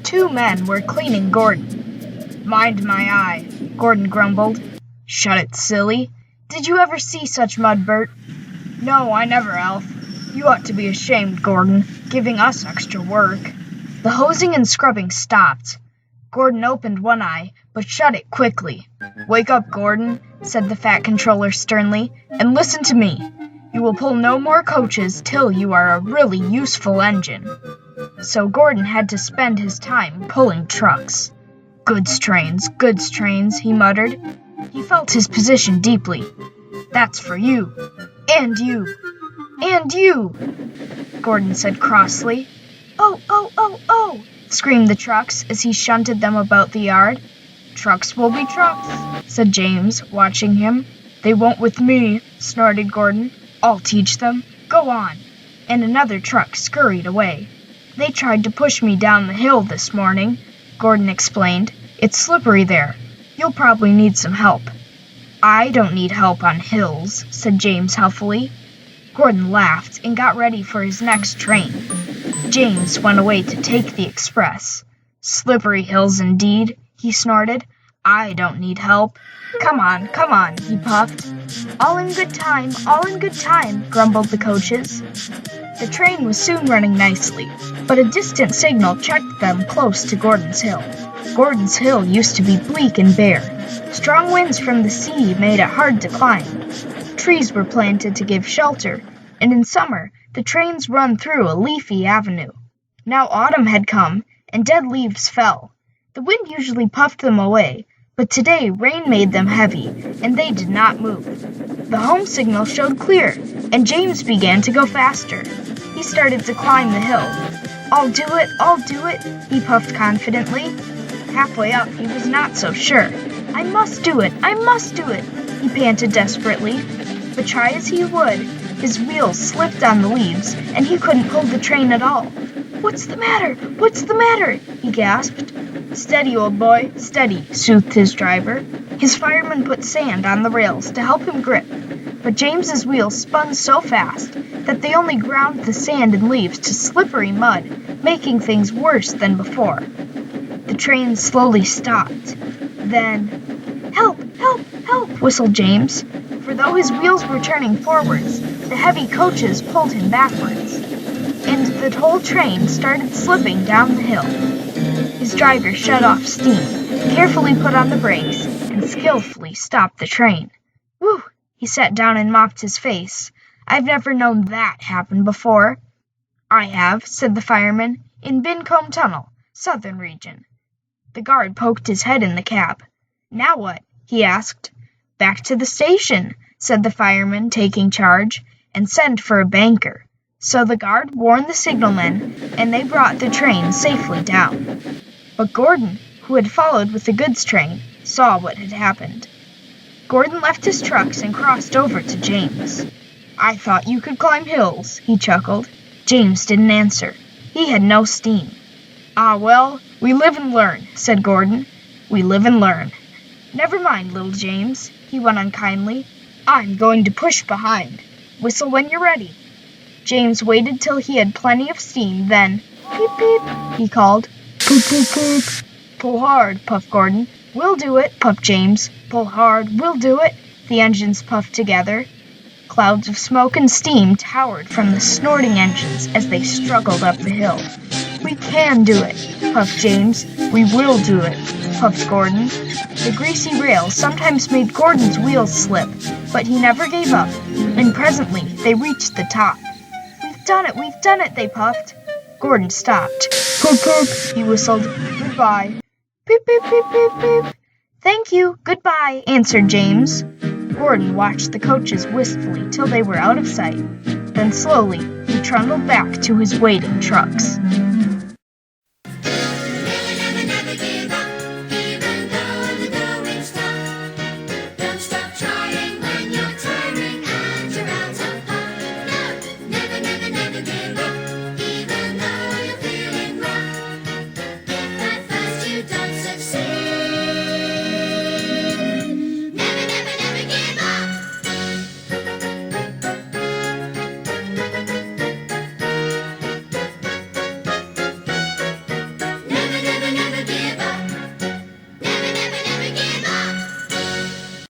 Two men were cleaning Gordon. "Mind my eye," Gordon grumbled. "Shut it, silly. Did you ever see such mud, Bert?" "No, I never, Alf. You ought to be ashamed, Gordon, giving us extra work." The hosing and scrubbing stopped. Gordon opened one eye, but shut it quickly. "Wake up, Gordon," said the Fat Controller sternly, "and listen to me. You will pull no more coaches till you are a really useful engine." So Gordon had to spend his time pulling trucks. Goods trains, he muttered. He felt his position deeply. "That's for you. And you. And you," Gordon said crossly. "Oh, oh, oh, oh," screamed the trucks as he shunted them about the yard. "Trucks will be trucks," said James, watching him. "They won't with me," snorted Gordon. "I'll teach them. Go on." And another truck scurried away. "They tried to push me down the hill this morning," Gordon explained. "It's slippery there. You'll probably need some help." "I don't need help on hills," said James huffily. Gordon laughed and got ready for his next train. James went away to take the express. "Slippery hills indeed," he snorted. "I don't need help." Come on, he puffed. All in good time, grumbled the coaches. The train was soon running nicely, but a distant signal checked them close to Gordon's Hill. Gordon's Hill used to be bleak and bare. Strong winds from the sea made it hard to climb. Trees were planted to give shelter, and in summer the trains run through a leafy avenue. Now autumn had come, and dead leaves fell. The wind usually puffed them away, but today rain made them heavy, and they did not move. The home signal showed clear, and James began to go faster. He started to climb the hill. I'll do it, he puffed confidently. Halfway up, he was not so sure. I must do it, he panted desperately. But try as he would, his wheels slipped on the leaves, and he couldn't pull the train at all. What's the matter? He gasped. Steady, old boy, steady, soothed his driver. His fireman put sand on the rails to help him grip, but James's wheels spun so fast that they only ground the sand and leaves to slippery mud, making things worse than before. The train slowly stopped. Then, "Help, whistled James, for though his wheels were turning forwards, the heavy coaches pulled him backwards, and the whole train started slipping down the hill. His driver shut off steam, carefully put on the brakes, and skillfully stopped the train. Whew! He sat down and mopped his face. "I've never known that happen before." "I have," said the fireman, "in Bincombe Tunnel, southern region." The guard poked his head in the cab. "Now what?" he asked. "Back to the station," said the fireman, taking charge, "and send for a banker." So the guard warned the signalmen, and they brought the train safely down. But Gordon, who had followed with the goods train, saw what had happened. Gordon left his trucks and crossed over to James. "I thought you could climb hills," he chuckled. James didn't answer. He had no steam. "Ah, well, we live and learn," said Gordon. "We live and learn. Never mind, little James," he went on kindly. "I'm going to push behind. Whistle when you're ready." James waited till he had plenty of steam, then, "Peep, peep," he called. "Poop, poop, poop." "Pull hard," puffed Gordon. "We'll do it," puffed James. "Pull hard, we'll do it." The engines puffed together. Clouds of smoke and steam towered from the snorting engines as they struggled up the hill. "We can do it," puffed James. "We will do it," puffed Gordon. The greasy rails sometimes made Gordon's wheels slip, but he never gave up, and presently they reached the top. We've done it, they puffed. Gordon stopped. "Poop, poop," he whistled. "Goodbye." "Peep, peep, peep, peep, peep." "Thank you, goodbye," answered James. Gordon watched the coaches wistfully till they were out of sight. Then slowly he trundled back to his waiting trucks.